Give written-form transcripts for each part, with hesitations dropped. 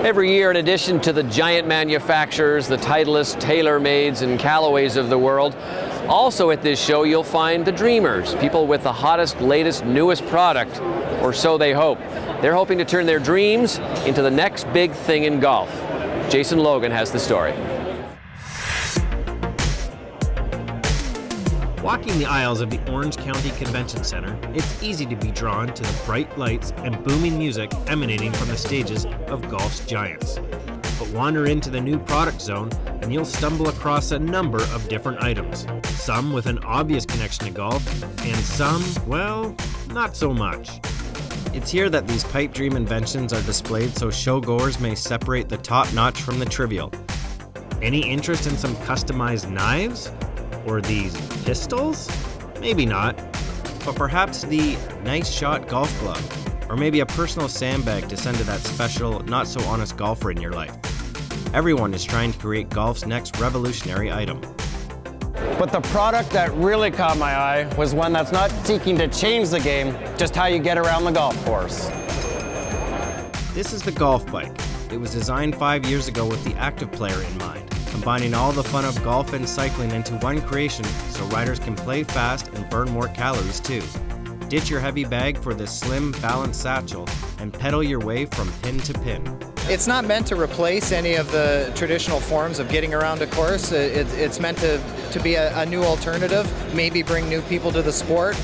Every year, in addition to the giant manufacturers, the Titleists, TaylorMades, and Callaways of the world, also at this show you'll find the dreamers, people with the hottest, latest, newest product, or so they hope. They're hoping to turn their dreams into the next big thing in golf. Jason Logan has the story. Walking the aisles of the Orange County Convention Center, it's easy to be drawn to the bright lights and booming music emanating from the stages of golf's giants. But wander into the new product zone and you'll stumble across a number of different items. Some with an obvious connection to golf, and some, well, not so much. It's here that these pipe dream inventions are displayed so showgoers may separate the top notch from the trivial. Any interest in some customized knives? Or these pistols? Maybe not. But perhaps the nice shot golf glove. Or maybe a personal sandbag to send to that special, not so honest golfer in your life. Everyone is trying to create golf's next revolutionary item. But the product that really caught my eye was one that's not seeking to change the game, just how you get around the golf course. This is the golf bike. It was designed 5 years ago with the active player in mind, combining all the fun of golf and cycling into one creation so riders can play fast and burn more calories too. Ditch your heavy bag for this slim, balanced satchel and pedal your way from pin to pin. It's not meant to replace any of the traditional forms of getting around a course. It's meant to be a new alternative, maybe bring new people to the sport,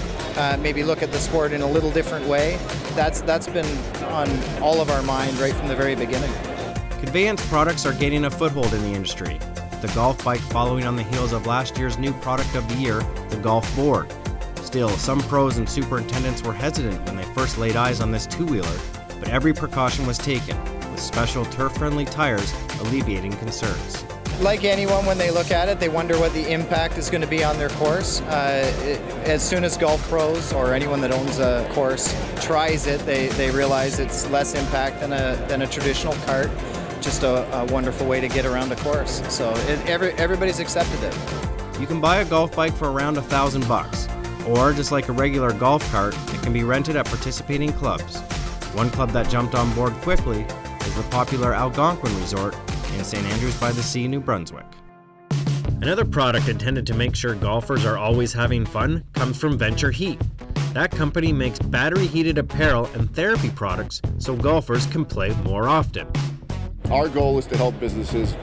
maybe look at the sport in a little different way. That's been on all of our mind right from the very beginning. Conveyance products are gaining a foothold in the industry. The golf bike following on the heels of last year's new product of the year, the golf board. Still, some pros and superintendents were hesitant when they first laid eyes on this two-wheeler, but every precaution was taken, with special turf-friendly tires alleviating concerns. Like anyone, when they look at it, they wonder what the impact is going to be on their course. As soon as golf pros or anyone that owns a course tries it, they realize it's less impact than a traditional cart. Just a wonderful way to get around a course. So everybody's accepted it. You can buy a golf bike for around $1,000, or just like a regular golf cart, it can be rented at participating clubs. One club that jumped on board quickly is the popular Algonquin Resort in St. Andrews by the Sea, New Brunswick. Another product intended to make sure golfers are always having fun comes from Venture Heat. That company makes battery-heated apparel and therapy products so golfers can play more often. Our goal is to help businesses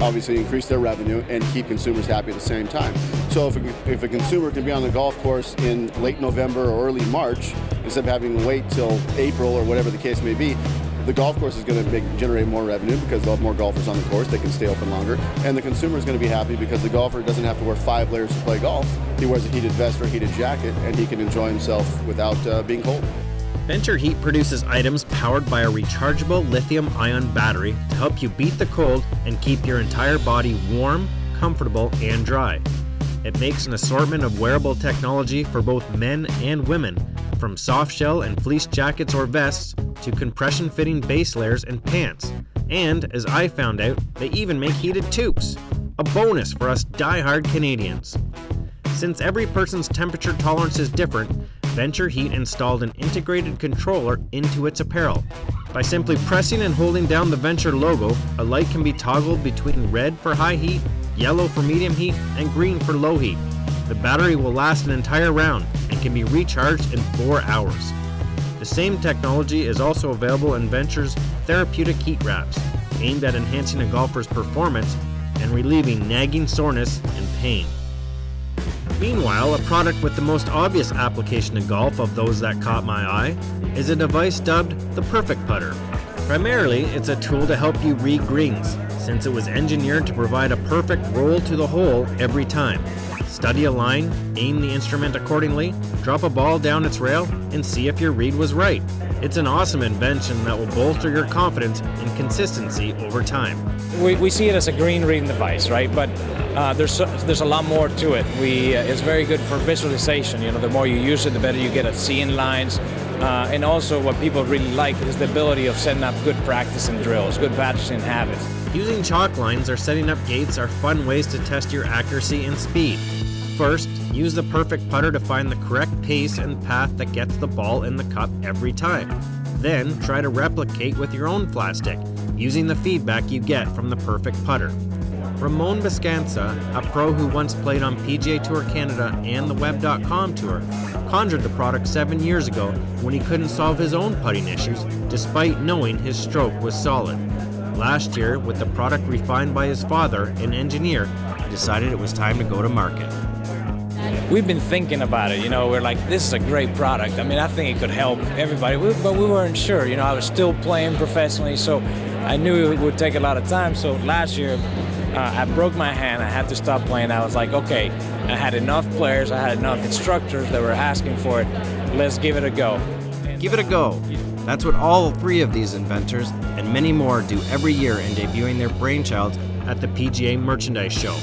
obviously increase their revenue and keep consumers happy at the same time. So if a consumer can be on the golf course in late November or early March, instead of having to wait till April or whatever the case may be, the golf course is going to generate more revenue because they'll have more golfers on the course, they can stay open longer, and the consumer is going to be happy because the golfer doesn't have to wear 5 layers to play golf. He wears a heated vest or a heated jacket, and he can enjoy himself without being cold. Venture Heat produces items powered by a rechargeable lithium-ion battery to help you beat the cold and keep your entire body warm, comfortable, and dry. It makes an assortment of wearable technology for both men and women, from soft shell and fleece jackets or vests to compression-fitting base layers and pants. And, as I found out, they even make heated toques, a bonus for us die-hard Canadians. Since every person's temperature tolerance is different, Venture Heat installed an integrated controller into its apparel. By simply pressing and holding down the Venture logo, a light can be toggled between red for high heat, yellow for medium heat, and green for low heat. The battery will last an entire round and can be recharged in 4 hours. The same technology is also available in Venture's therapeutic heat wraps, aimed at enhancing a golfer's performance and relieving nagging soreness and pain. Meanwhile, a product with the most obvious application to golf of those that caught my eye is a device dubbed the Perfect Putter. Primarily, it's a tool to help you read greens, since it was engineered to provide a perfect roll to the hole every time. Study a line, aim the instrument accordingly, drop a ball down its rail, and see if your read was right. It's an awesome invention that will bolster your confidence and consistency over time. We see it as a green reading device, right? But there's a lot more to it. It's very good for visualization. You know, the more you use it, the better you get at seeing lines. And also what people really like is the ability of setting up good practice and drills, good practicing habits. Using chalk lines or setting up gates are fun ways to test your accuracy and speed. First, use the Perfect Putter to find the correct pace and path that gets the ball in the cup every time. Then, try to replicate with your own flat stick, using the feedback you get from the perfect putter. Ramon Biscanza, a pro who once played on PGA Tour Canada and the Web.com Tour, conjured the product 7 years ago when he couldn't solve his own putting issues despite knowing his stroke was solid. Last year, with the product refined by his father, an engineer, he decided it was time to go to market. We've been thinking about it, we're like, this is a great product. I mean, I think it could help everybody, but we weren't sure. I was still playing professionally, so I knew it would take a lot of time. So last year, I broke my hand. I had to stop playing. I was like, okay, I had enough players, I had enough instructors that were asking for it. Let's give it a go. Give it a go. That's what all 3 of these inventors and many more do every year in debuting their brainchilds at the PGA Merchandise Show.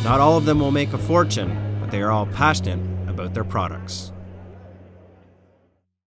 Not all of them will make a fortune, but they are all passionate about their products.